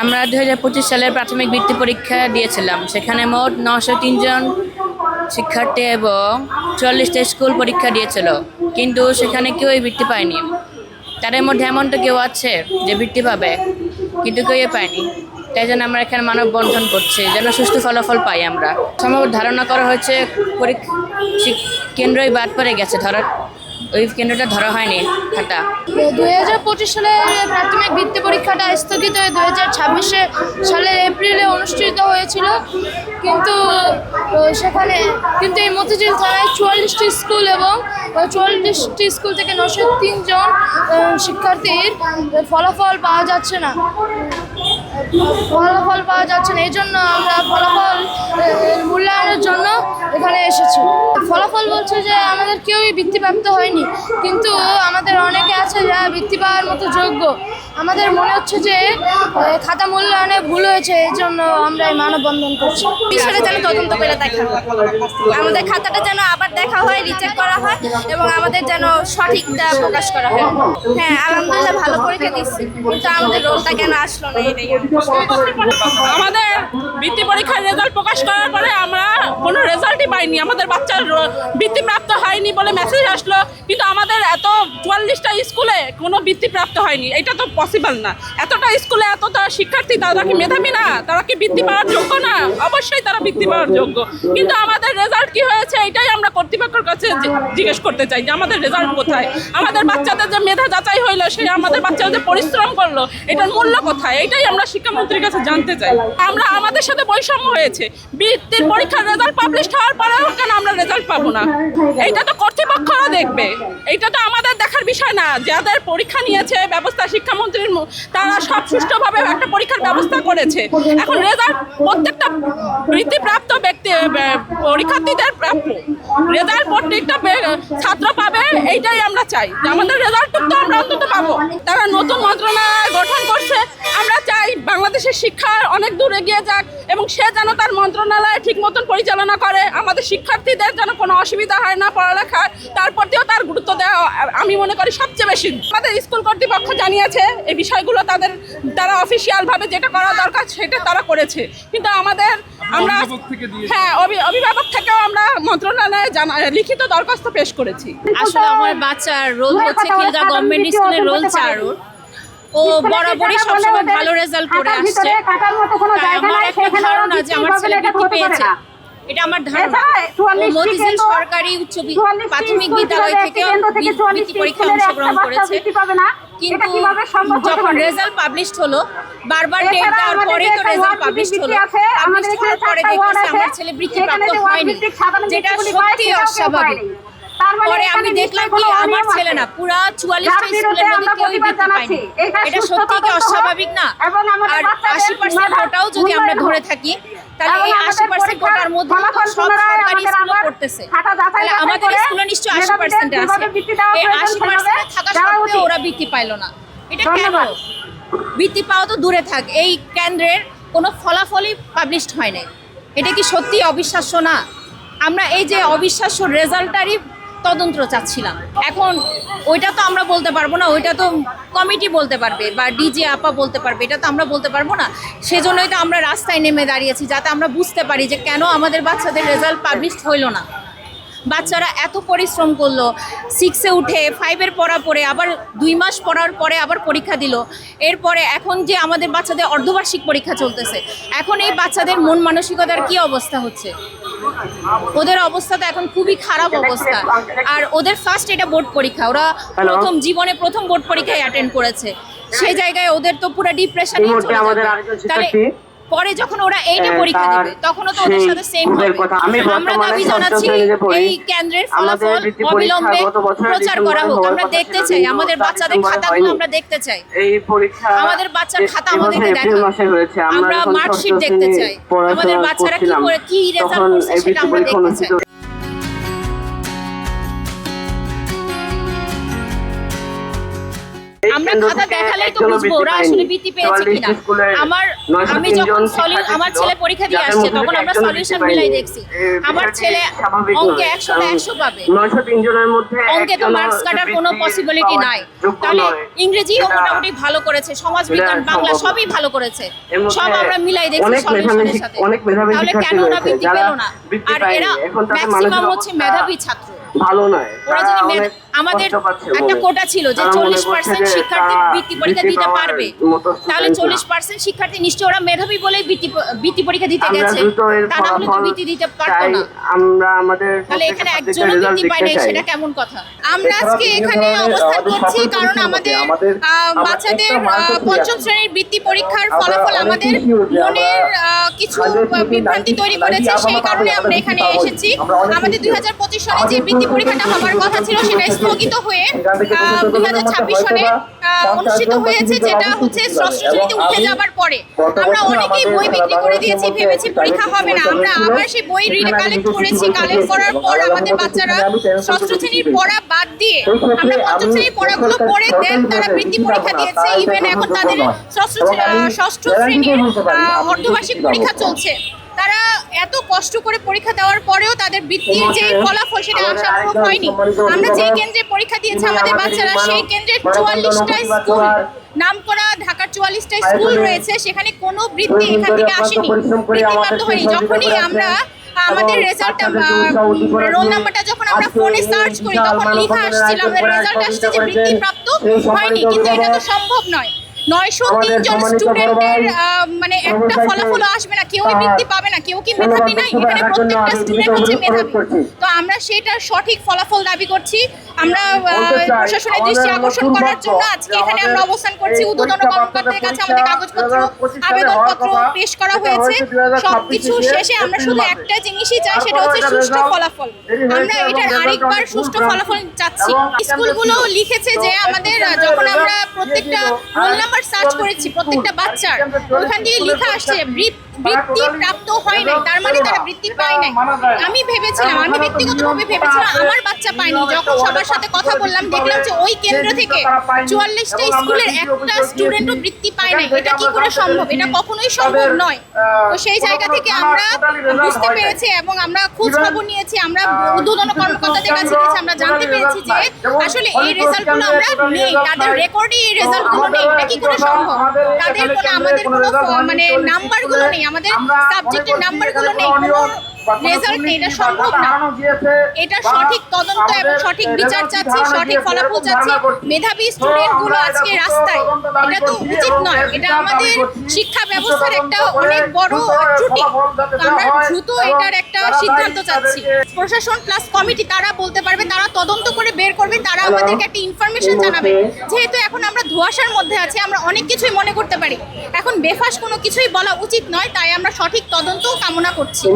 আমরা 2025 সালের প্রাথমিক বৃত্তি পরীক্ষা দিয়েছিলাম। সেখানে মোট 903 জন শিক্ষার্থী এবং 44টা স্কুল পরীক্ষা দিয়েছিল, কিন্তু সেখানে কেউই বৃত্তি পায়নি। তাদের মধ্যে এমন তো কেউ আছে যে বৃত্তি পাবে, কিন্তু কেউই পায়নি। তাই জন্য আমরা এখানে মানববন্ধন করছি যেন সুষ্ঠু ফলাফল পাই আমরা। সম্ভবত ধারণা করা হয়েছে কেন্দ্রই বাদ পড়ে গেছে, ওই কেন্দ্রটা ধরা হয়নি খাতা। 2025 সালের প্রাথমিক বৃত্তি পরীক্ষাটা স্থগিত হয়ে 2026 সালের এপ্রিলে অনুষ্ঠিত হয়েছিল, কিন্তু এই মতিঝিল থানায় 44টি স্কুল এবং 44টি স্কুল থেকে 903 জন শিক্ষার্থীর ফলাফল পাওয়া যাচ্ছে না। এই জন্য আমরা ফলাফল মূল্যায়নের জন্য এখানে এসেছি। ফলাফল বলছে যে আমাদের কেউই বৃত্তিপ্রাপ্ত হয়নি, কিন্তু আমাদের অনেকে আছে যারা বৃত্তি পাওয়ার মতো যোগ্য। আমাদের মনে হচ্ছে যে খাতা মূল্যায়নে ভুল হয়েছে, এই জন্য আমরা এই মানববন্ধন করছি। বিষয়টা যেন তদন্ত করে দেখা হয়, আমাদের খাতাটা যেন আবার দেখা হয়, রিচেক করা হয় এবং আমাদের যেন সঠিকটা প্রকাশ করা হয়। হ্যাঁ, আলহামদুলিল্লাহ ভালো পরীক্ষা দিচ্ছি, কিন্তু আমাদের রোলটা কেন আসলো না এটাই। আমাদের বৃত্তি পরীক্ষার রেজাল্ট প্রকাশ করার পরে আমরা কোনো রেজাল্টই পাইনি। আমাদের বাচ্চার বৃত্তিপ্রাপ্ত হয়নি বলে মেসেজ আসলো, কিন্তু আমাদের এত 44টা স্কুলে কোনো বৃত্তিপ্রাপ্ত হয়নি। এটা তো পসিবল না। এতটা স্কুলে এতটা শিক্ষার্থী, তারা কি মেধাবী না? তারা কি বৃত্তি পাওয়ার যোগ্য না? অবশ্যই তারা বৃত্তি পাওয়ার যোগ্য, কিন্তু আমাদের রেজাল্ট কি হয়েছে এটাই আমরা কর্তৃপক্ষের কাছে জিজ্ঞেস করতে চাই যে আমাদের রেজাল্ট কোথায়? আমাদের বাচ্চাদের যে মেধা যাচাই হইলো, সে আমাদের বাচ্চারা যে পরিশ্রম করলো, এটার মূল্য কোথায়? এটাই আমরা শিক্ষামন্ত্রীর কাছে জানতে চাই। আমরা আমাদের সাথে বৈষম্য হয়েছে। বৃত্তির পরীক্ষার রেজাল্ট পাবলিশ হওয়ার পরেও কেন আমরা রেজাল্ট পাবো না? এইটা তো কর্তৃপক্ষরা দেখবে, এইটা তো আমাদের দেখার বিষয় না। যাদের পরীক্ষা নিয়েছে ব্যবস্থা, শিক্ষামন্ত্রীর তারা সব সুষ্ঠুভাবে একটা পরীক্ষার ব্যবস্থা করেছে। এখন রেজাল্ট প্রত্যেকটা বৃত্তিপ্রাপ্ত ব্যক্তি পরীক্ষার্থীদের প্রাপ্য। রেজাল্ট প্রত্যেকটা ছাত্র পাবে, এইটাই আমরা চাই যে আমাদের রেজাল্টটুকু তো আমরা অন্তত পাবো। তারা নতুন মন্ত্রণালয় গঠন করছে, আমরা চাই বাংলাদেশের শিক্ষা অনেক দূর এগিয়ে যাক এবং সে যেন তার মন্ত্রণালয় ঠিক মতন পরিচালনা করে। আমাদের শিক্ষার্থীদের যেন কোনো অসুবিধা হয় না পড়ালেখার, তার প্রতিও তার গুরুত্ব দেওয়া আমি মনে করি সবচেয়ে বেশি। আমাদের স্কুল কর্তৃপক্ষ জানিয়েছে এই বিষয়গুলো, তারা অফিসিয়ালভাবে যেটা করা দরকার সেটা তারা করেছে, কিন্তু আমরা অভিভাবক থেকেও আমরা মন্ত্রণালয়ে লিখিত দরখাস্ত পেশ করেছি। আসলে আমার বাচ্চার রোল হচ্ছে খিলগা গভর্নমেন্ট স্কুলের রোল 4। ও বরাবরই সবসময় ভালো রেজাল্ট করে আসছে। আমার একটা ধারণা যে আমার ছেলে বৃত্তি পেয়েছে, এটা আমার ধারণা। মতিঝিল সরকারি উচ্চ প্রাথমিক বিদ্যালয় থেকে বৃত্তি পরীক্ষায় অংশগ্রহণ করেছে, কিন্তু যখন রেজাল্ট পাবলিশ হলো, বারবার ডেট দেওয়ার পরেই তো রেজাল্ট পাবলিশ হলো, পাবলিশ হওয়ার পরে দেখতেছি আমার ছেলে বৃত্তিপ্রাপ্ত হয়নি, যেটা সত্যি অস্বাভাবিক। পরে আমি দেখলাম কি আমার ছেলে না, পুরা 44টা স্কুলের মধ্যে কেউই বৃত্তি পায়নি। এটা সত্যি কি অস্বাভাবিক না? আর 80% কোটাও যদি আমরা ধরে থাকি, তাহলে এই 80% কোটার মধ্যে সব সরকারি স্কুলে পড়তেছে, তাহলে আমাদের স্কুলে নিশ্চয়ই 80% আছে। এই 80% থাকা সত্ত্বেও ওরা বৃত্তি পাইলো না, এটা কেন? বৃত্তি পাওয়া তো দূরে থাক, এই কেন্দ্রের কোনো ফলাফলই পাবলিশড হয় নাই। এটা কি সত্যি অবিশ্বাস্য না? আমরা এই যে অবিশ্বাস্য রেজাল্টারই তদন্ত চাচ্ছিলাম। এখন ওইটা তো আমরা বলতে পারবো না, ওইটা তো কমিটি বলতে পারবে বা ডিজি আপা বলতে পারবে, এটা তো আমরা বলতে পারবো না। সেজন্যই তো আমরা রাস্তায় নেমে দাঁড়িয়েছি, যাতে আমরা বুঝতে পারি যে কেন আমাদের বাচ্চাদের রেজাল্ট পাবলিশ হইল না। বাচ্চারা এত পরিশ্রম করলো, 6-এ উঠে 5-এর পড়া পড়ে আবার 2 মাস পড়ার পরে আবার পরীক্ষা দিল। এরপরে এখন যে আমাদের বাচ্চাদের অর্ধবার্ষিক পরীক্ষা চলতেছে, এখন এই বাচ্চাদের মন মানসিকতার কি অবস্থা হচ্ছে? ওদের অবস্থা তো এখন খুবই খারাপ অবস্থা। আর ওদের ফার্স্ট এটা বোর্ড পরীক্ষা, ওরা জীবনে প্রথম বোর্ড পরীক্ষায় অ্যাটেন্ড করেছে। সেই জায়গায় ওদের তো পুরো ডিপ্রেশনে চলে যাবে। তাহলে পরে যখন ওরা এইটা পরীক্ষা দিবে, তখনও তো ওদের সাথে সেম হবে। আমরা দাবি জানাচ্ছি এই কেন্দ্রের ফলাফল অবিলম্বে প্রচার করা হোক। আমরা দেখতে চাই আমাদের বাচ্চাদের খাতাগুলো, আমরা দেখতে চাই আমাদের বাচ্চার খাতা আমাদেরকে দেখা, আমরা মার্কশিট দেখতে চাই, আমাদের বাচ্চারা কি রেজাল্ট করছে সেটা আমরা দেখতে চাই। আমরা কেন্দ্র খাতা থেকে দেখালেই তো একজনও বুঝবো বৃত্তি ওরা পায়নি। আসলে বৃত্তি পেয়েছে 44টি কিনা। স্কুলে আমি 903 যখন জন শিক্ষার্থী আমার ছিল, ছেলে পরীক্ষা দিয়ে যাদের আসছে মধ্যে তখন থেকে আমরা একজনও সলিউশন বৃত্তি মিলাই পায়নি। দেখছি এই আমার বিষয়টি ছেলে স্বাভাবিক অঙ্কে নয়, 100 তে কারণ 100 পাবে। 903 জনের মধ্যে অঙ্কে তো একজনও মার্কস কাটার কোনো বৃত্তি পসিবিলিটি পাওয়ার নাই। যোগ্য তাহলে নয়। ইংরেজিও এটা মোটামুটি ভালো করেছে, সমাজ বিজ্ঞান এটা বাংলা সম্ভব সবই না। ভালো করেছে, এর মধ্যে সব আমরা মিলাই দেখছি অনেক সলিউশনের সাথে। অনেক মেধাবী তাহলে শিক্ষার্থী কেন ওরা রয়েছে বৃত্তি যারা পেল না? বৃত্তি আর পায়নি। এরা এখন তাদের ম্যাক্সিমাম মানসিক হচ্ছে অবস্থা মেধাবী ছাত্র। ভালো নয়। ওরা তারা যদি অনেক আমাদের কষ্ট পাচ্ছে একটা মনে। কোটা ছিল যে তারা মনে করছে 40% যে শিক্ষার্থী তারা বৃত্তি পরীক্ষা বৃত্তি দিতে পাওয়ার পারবে, মতো তাহলে student না। 40% শিক্ষার্থী নিশ্চয়ই ওরা মেধাবী বলেই বৃত্তি পরীক্ষা দিতে আমরা গেছে, দ্রুত এর তা না হলে তো ফলাফল বৃত্তি দিতে পারতো চাই। না। আমরা আমাদের তাহলে এখানে প্রত্যেকটা একজনও subject-এর বৃত্তি result পায় নাই, দেখতে চাই। সেটা কেমন কথা? আমরা আজকে এখানে অবস্থান করছি কারণ আমাদের বাচ্চাদের পঞ্চম শ্রেণীর বৃত্তি পরীক্ষার ফলাফল আমাদের মনের কিছু বিভ্রান্তি তৈরি করেছে, সেই কারণে আমরা এখানে এসেছি। আমাদের 2025 সনে যে বৃত্তি পরীক্ষাটা হওয়ার কথা ছিল সেটা স্থগিত হয়ে 2026 সনে অনুষ্ঠিত হয়েছে, যেটা হচ্ছে ষষ্ঠ শ্রেণীতে উঠে যাবার পরে। আমরা অনেকেই বই বিক্রি করে দিয়েছি, ভেবেছি পরীক্ষা হবে না। আমরা আবার সেই বই কালেক্ট করেছি, কালেক্ট করার পর আমাদের বাচ্চারা ষষ্ঠ শ্রেণীর পড়া বাদ দিয়ে আমরা পঞ্চম শ্রেণীর পড়াগুলো পড়ে দেন তারা বৃত্তি পরীক্ষা দিয়েছে। ইভেন এখন তাদের ষষ্ঠ শ্রেণীর অর্ধবার্ষিক পরীক্ষা চলছে। তারা এত কষ্ট করে পরীক্ষা দেওয়ার পরেও তাদের বৃত্তির যে ফলাফল সেটা আশানুরূপ হয়নি। আমরা যে কেন্দ্রে পরীক্ষা দিয়েছি আমাদের বাচ্চারা, সেই কেন্দ্রের 44টা স্কুল, নামকরা ঢাকার 44টা স্কুল রয়েছে, সেখানে কোনো বৃত্তি এখান থেকে আসেনি, বৃত্তিপ্রাপ্ত হয়নি। যখনই আমরা আমাদের রেজাল্টটা রোল নাম্বারটা যখন আমরা ফোনে সার্চ করি তখন লেখা আসছিল, আমাদের রেজাল্ট আসছে যে বৃত্তিপ্রাপ্ত হয়নি, কিন্তু এটা তো সম্ভব নয়। 903 জন স্টুডেন্টের মানে একটা ফলাফল আসবে না, কেউই বৃত্তি পাবে না। কেউ কি মেধাবী নাই? এখানে প্রত্যেকটা স্টুডেন্ট হচ্ছে মেধাবী। তো আমরা সেটার সঠিক ফলাফল দাবি করছি। আমরা প্রশাসনের দৃষ্টি আকর্ষণ করার জন্য আজকে এখানে আমরা অবস্থান করছি। ঊর্ধ্বতন কর্মকর্তাদের কাছে আমাদের কাগজপত্র, আবেদনপত্র পেশ করা হয়েছে। সবকিছু শেষে আমরা শুধু একটা জিনিসই চাই, সেটা হচ্ছে সুষ্ঠু ফলাফল। আমরা এটার আরেকবার সুষ্ঠু ফলাফল চাচ্ছি। স্কুলগুলো লিখেছে যে আমাদের যখন আমরা প্রত্যেকটা রোল নাম্বার সার্চ করেছি, প্রত্যেকটা বাচ্চার ওখান দিয়ে লেখা আসছে বৃত্তি প্রাপ্ত হয় নাই, তার মানে তারা বৃত্তি পায় নাই। আমি ব্যক্তিগতভাবে ভেবেছিলাম আমার বাচ্চা পায়নি। যখন সবার সাথে কথা বললাম দেখলাম যে ওই কেন্দ্র থেকে 44টা স্কুলের একটা স্টুডেন্টও বৃত্তি পায় নাই। এটা কি করে সম্ভব? এটা কখনোই সম্ভব নয়। তো সেই জায়গা থেকে আমরা বুঝতে পেরেছি এবং আমরা খোঁজ খবর নিয়েছি, আমরা ঊর্ধ্বতন কর্মকর্তাদের কাছে গেছি, আমরা জানতে পেরেছি যে আসলে এই রেজাল্টগুলো আমরা নেই, তাদের রেকর্ডে এই রেজাল্টগুলো নেই। এটা কি করে সম্ভব? তাদের কোনো আমাদের কোনো মানে নাম্বারগুলো নেই, আমাদের সাবজেক্টের নাম্বারগুলো নেই, কোনো রেজাল্ট নেই। এটা সম্ভব না। এটা সঠিক তদন্ত এবং সঠিক বিচার চাচ্ছি, সঠিক ফলাফল চাচ্ছি। মেধাবী স্টুডেন্টগুলো আজকে রাস্তায়, এটা তো উচিত নয়। এটা আমাদের শিক্ষা ব্যবস্থার একটা অনেক বড় ত্রুটি। আমরা দ্রুত এটার একটা সিদ্ধান্ত চাচ্ছি। প্রশাসন প্লাস কমিটি তারা বলতে পারবে, তারা তদন্ত করে বের করবে, তারা আমাদেরকে একটা ইনফরমেশন জানাবে। যেহেতু এখন আমরা ধোঁয়াশার মধ্যে আছি, আমরা অনেক কিছুই মনে করতে পারি। এখন বেফাস কোনো কিছুই বলা উচিত নয়, তাই আমরা সঠিক তদন্ত কামনা করছি।